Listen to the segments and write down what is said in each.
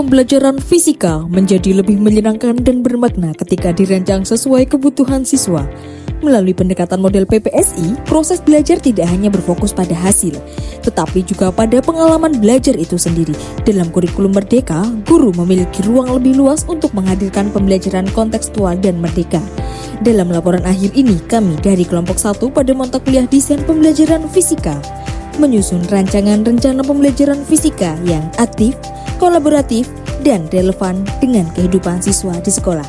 pembelajaran fisika menjadi lebih menyenangkan dan bermakna ketika dirancang sesuai kebutuhan siswa. Melalui pendekatan model PPSI, proses belajar tidak hanya berfokus pada hasil, tetapi juga pada pengalaman belajar itu sendiri. Dalam kurikulum Merdeka, guru memiliki ruang lebih luas untuk menghadirkan pembelajaran kontekstual dan merdeka. Dalam laporan akhir ini, kami dari kelompok 1 pada mata kuliah Desain Pembelajaran Fisika menyusun rancangan rencana pembelajaran fisika yang aktif, kolaboratif, dan relevan dengan kehidupan siswa di sekolah.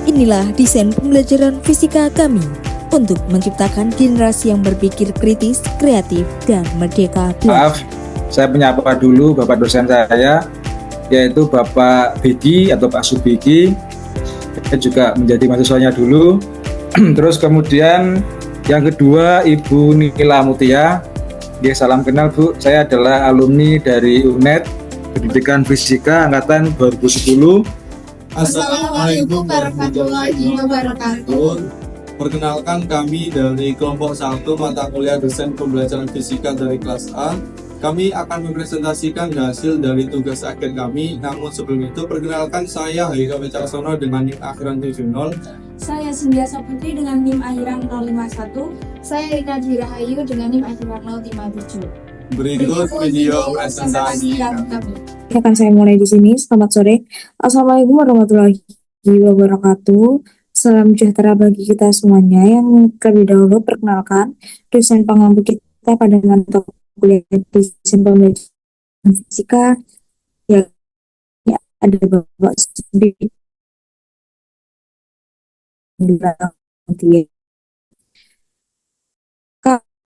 Inilah desain pembelajaran fisika kami untuk menciptakan generasi yang berpikir kritis, kreatif, dan merdeka belajar. Maaf, saya menyapa dulu Bapak dosen saya, yaitu Bapak Begi atau Pak Subegi. Saya juga menjadi mahasiswanya dulu. Terus kemudian yang kedua Ibu Nila Mutia. Ya, salam kenal Bu, saya adalah alumni dari UNED Pendidikan Fisika Angkatan 2010. Assalamualaikum warahmatullahi wabarakatuh. Perkenalkan, kami dari kelompok 1 mata kuliah Desain Pembelajaran Fisika dari kelas A. Kami akan mempresentasikan hasil dari tugas akhir kami. Namun sebelum itu, perkenalkan saya Haika Wicaksono dengan NIM akhiran 70. Saya Cynthia Saputri dengan NIM akhiran 051. Saya Rina Dirahayu dengan NIM akhiran 057. Berikut video presentasi kami. Akan saya mulai di sini. Selamat sore. Assalamualaikum warahmatullahi wabarakatuh. Salam sejahtera bagi kita semuanya. Yang terlebih dahulu perkenalkan dosen pengampu kita pada mata kuliah Desain Pembelajaran Fisika, ya ada Bapak Subegi.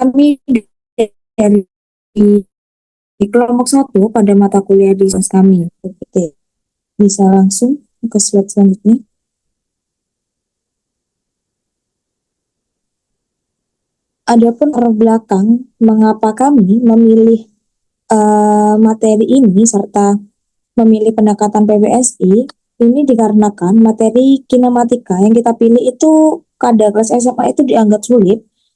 Kami dari kelompok 1 pada mata kuliah desain kami. Oke, bisa langsung ke slide selanjutnya. Adapun latar belakang mengapa kami memilih materi ini serta memilih pendekatan PPSI ini dikarenakan materi kinematika yang kita pilih itu pada kelas SMA itu dianggap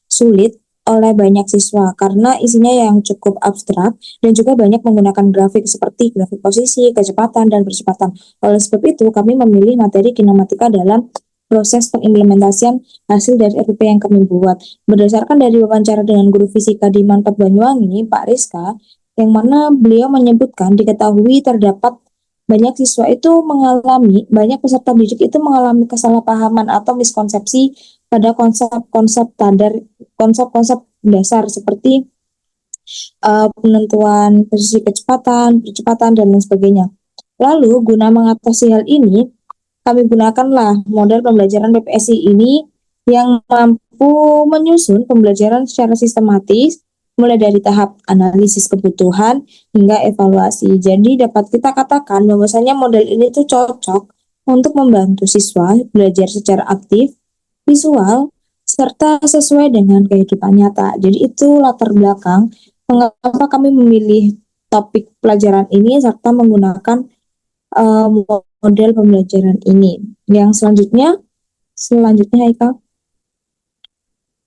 sulit oleh banyak siswa karena isinya yang cukup abstrak dan juga banyak menggunakan grafik seperti grafik posisi, kecepatan, dan percepatan. Oleh sebab itu, kami memilih materi kinematika dalam proses pengimplementasian hasil dari RPP yang kami buat. Berdasarkan dari wawancara dengan guru fisika di Manpat Banyuwangi, Pak Rizka, yang mana beliau menyebutkan diketahui terdapat banyak peserta didik itu mengalami kesalahpahaman atau miskonsepsi pada konsep-konsep dasar seperti penentuan posisi kecepatan, percepatan, dan lain sebagainya. Lalu, guna mengatasi hal ini, kami gunakanlah model pembelajaran PPSI ini yang mampu menyusun pembelajaran secara sistematis, mulai dari tahap analisis kebutuhan hingga evaluasi. Jadi dapat kita katakan bahwasanya model ini tuh cocok untuk membantu siswa belajar secara aktif, visual, serta sesuai dengan kehidupan nyata. Jadi itu latar belakang mengapa kami memilih topik pelajaran ini serta menggunakan model pembelajaran ini. Yang selanjutnya Haikal.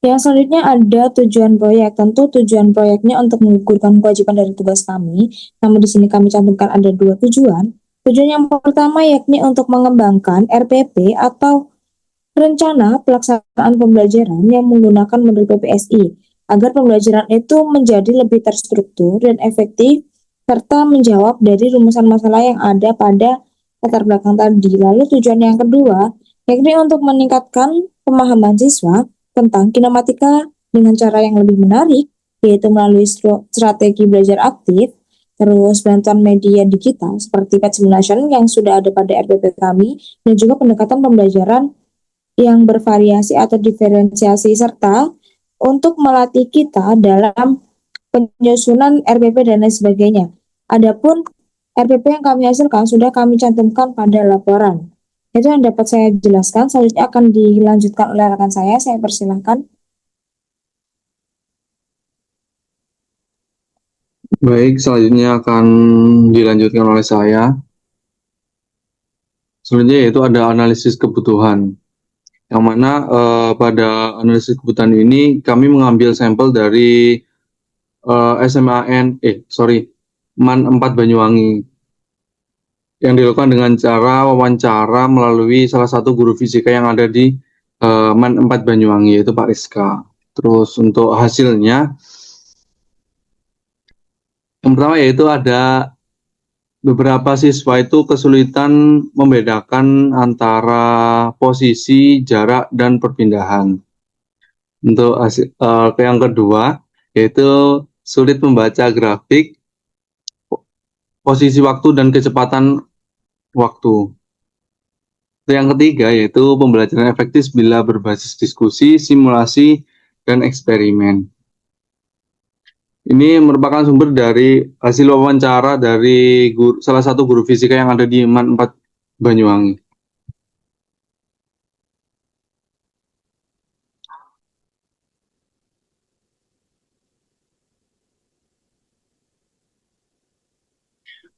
Yang selanjutnya ada tujuan proyek. Tentu tujuan proyeknya untuk menggugurkan kewajiban dari tugas kami. Namun di sini kami cantumkan ada 2 tujuan. Tujuan yang pertama yakni untuk mengembangkan RPP atau rencana pelaksanaan pembelajaran yang menggunakan model PPSI agar pembelajaran itu menjadi lebih terstruktur dan efektif serta menjawab dari rumusan masalah yang ada pada latar belakang tadi. Lalu tujuan yang kedua yakni untuk meningkatkan pemahaman siswa tentang kinematika dengan cara yang lebih menarik, yaitu melalui strategi belajar aktif, terus bantuan media digital seperti pet simulation yang sudah ada pada RPP kami, dan juga pendekatan pembelajaran yang bervariasi atau diferensiasi, serta untuk melatih kita dalam penyusunan RPP dan lain sebagainya. Adapun RPP yang kami hasilkan sudah kami cantumkan pada laporan. Itu yang dapat saya jelaskan. Selanjutnya akan dilanjutkan oleh rekan saya persilahkan. Baik, selanjutnya akan dilanjutkan oleh saya. Selanjutnya yaitu ada analisis kebutuhan. Yang mana pada analisis kebutuhan ini kami mengambil sampel dari MAN 4 Banyuwangi. yang dilakukan dengan cara wawancara melalui salah satu guru fisika yang ada di MAN 4 Banyuwangi, yaitu Pak Rizka. Terus untuk hasilnya, yang pertama yaitu ada beberapa siswa itu kesulitan membedakan antara posisi, jarak, dan perpindahan. Untuk yang kedua, yaitu sulit membaca grafik, posisi waktu, dan kecepatan waktu. Yang ketiga, yaitu pembelajaran efektif bila berbasis diskusi, simulasi, dan eksperimen. Ini merupakan sumber dari hasil wawancara dari salah satu guru fisika yang ada di MAN 4 Banyuwangi.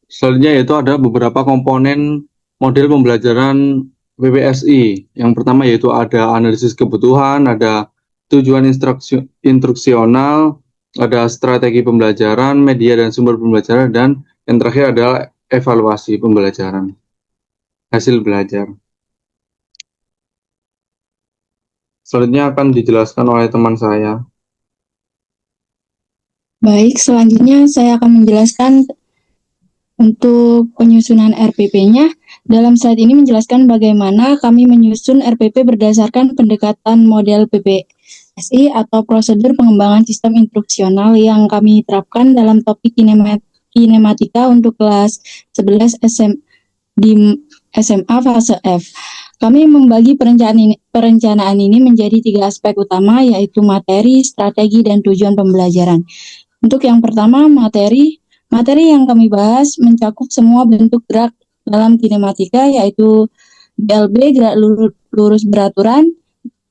Selanjutnya yaitu ada beberapa komponen model pembelajaran PPSI. Yang pertama yaitu ada analisis kebutuhan, ada tujuan instruksional, ada strategi pembelajaran, media dan sumber pembelajaran, dan yang terakhir adalah evaluasi pembelajaran, hasil belajar. Selanjutnya akan dijelaskan oleh teman saya. Baik, selanjutnya saya akan menjelaskan untuk penyusunan RPP-nya. Dalam slide ini menjelaskan bagaimana kami menyusun RPP berdasarkan pendekatan model PPSI atau prosedur pengembangan sistem instruksional yang kami terapkan dalam topik kinematika untuk kelas 11 di SMA fase F. Kami membagi perencanaan ini menjadi 3 aspek utama, yaitu materi, strategi, dan tujuan pembelajaran. Untuk yang pertama, materi yang kami bahas mencakup semua bentuk gerak dalam kinematika, yaitu GLB, gerak lurus beraturan,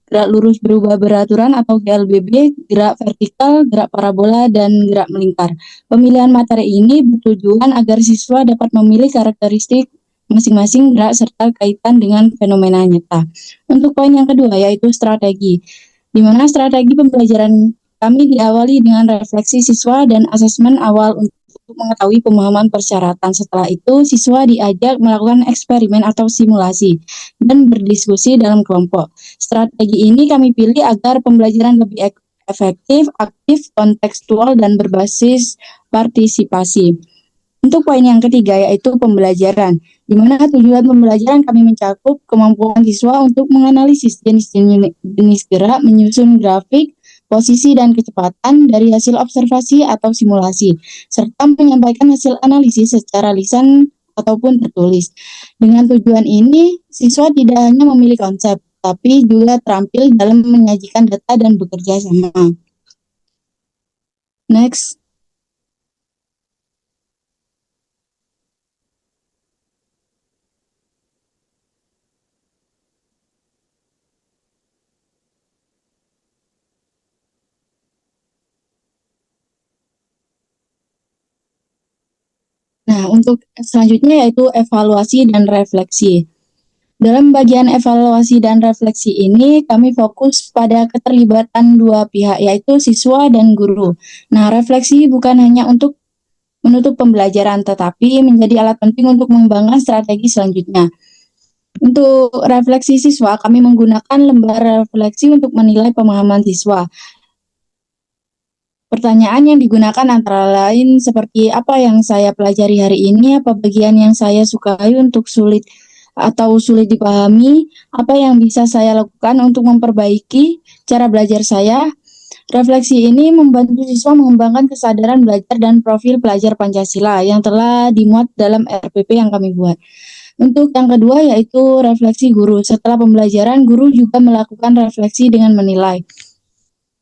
gerak lurus berubah beraturan, atau GLBB, gerak vertikal, gerak parabola, dan gerak melingkar. Pemilihan materi ini bertujuan agar siswa dapat memilih karakteristik masing-masing gerak serta kaitan dengan fenomena nyata. Untuk poin yang kedua yaitu strategi, di mana strategi pembelajaran kami diawali dengan refleksi siswa dan asesmen awal untuk mengetahui pemahaman persyaratan. Setelah itu, siswa diajak melakukan eksperimen atau simulasi dan berdiskusi dalam kelompok. Strategi ini kami pilih agar pembelajaran lebih efektif, aktif, kontekstual, dan berbasis partisipasi. Untuk poin yang ketiga yaitu pembelajaran, di mana tujuan pembelajaran kami mencakup kemampuan siswa untuk menganalisis jenis gerak, menyusun grafik, posisi dan kecepatan dari hasil observasi atau simulasi, serta menyampaikan hasil analisis secara lisan ataupun tertulis. Dengan tujuan ini, siswa tidak hanya memilih konsep, tapi juga terampil dalam menyajikan data dan bekerja sama. Next. Nah, untuk selanjutnya yaitu evaluasi dan refleksi. Dalam bagian evaluasi dan refleksi ini, kami fokus pada keterlibatan dua pihak, yaitu siswa dan guru. Nah, refleksi bukan hanya untuk menutup pembelajaran, tetapi menjadi alat penting untuk mengembangkan strategi selanjutnya. Untuk refleksi siswa, kami menggunakan lembar refleksi untuk menilai pemahaman siswa. Pertanyaan yang digunakan antara lain seperti apa yang saya pelajari hari ini, apa bagian yang saya sukai untuk sulit dipahami, apa yang bisa saya lakukan untuk memperbaiki cara belajar saya. Refleksi ini membantu siswa mengembangkan kesadaran belajar dan profil pelajar Pancasila yang telah dimuat dalam RPP yang kami buat. Untuk yang kedua yaitu refleksi guru. Setelah pembelajaran, guru juga melakukan refleksi dengan menilai.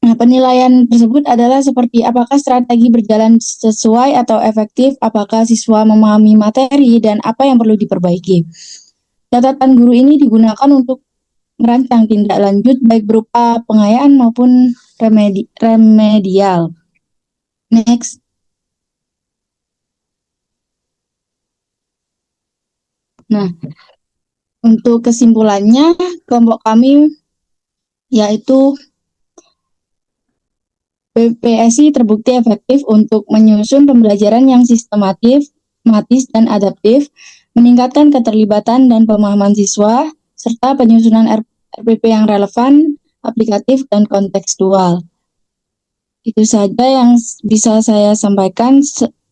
Nah, penilaian tersebut adalah seperti apakah strategi berjalan sesuai atau efektif, apakah siswa memahami materi, dan apa yang perlu diperbaiki. Catatan guru ini digunakan untuk merancang tindak lanjut baik berupa pengayaan maupun remedial. Next. Nah, untuk kesimpulannya, kelompok kami yaitu PPSI terbukti efektif untuk menyusun pembelajaran yang sistematis dan adaptif. meningkatkan keterlibatan dan pemahaman siswa, serta penyusunan RPP yang relevan, aplikatif, dan kontekstual. Itu saja yang bisa saya sampaikan.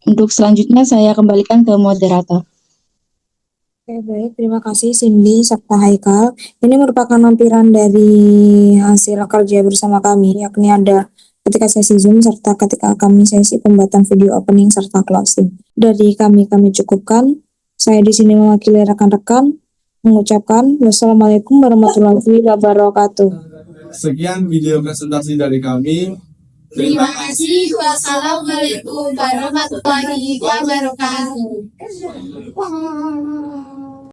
Untuk selanjutnya saya kembalikan ke moderator. Oke, baik. Terima kasih Cindy serta Haikal. Ini merupakan lampiran dari hasil kerja bersama kami, yakni ada ketika sesi Zoom serta ketika kami sesi pembuatan video opening serta closing. Dari kami cukupkan. Saya di sini mewakili rekan-rekan mengucapkan wassalamualaikum warahmatullahi wabarakatuh. Sekian video presentasi dari kami. Terima kasih. Wassalamualaikum warahmatullahi wabarakatuh.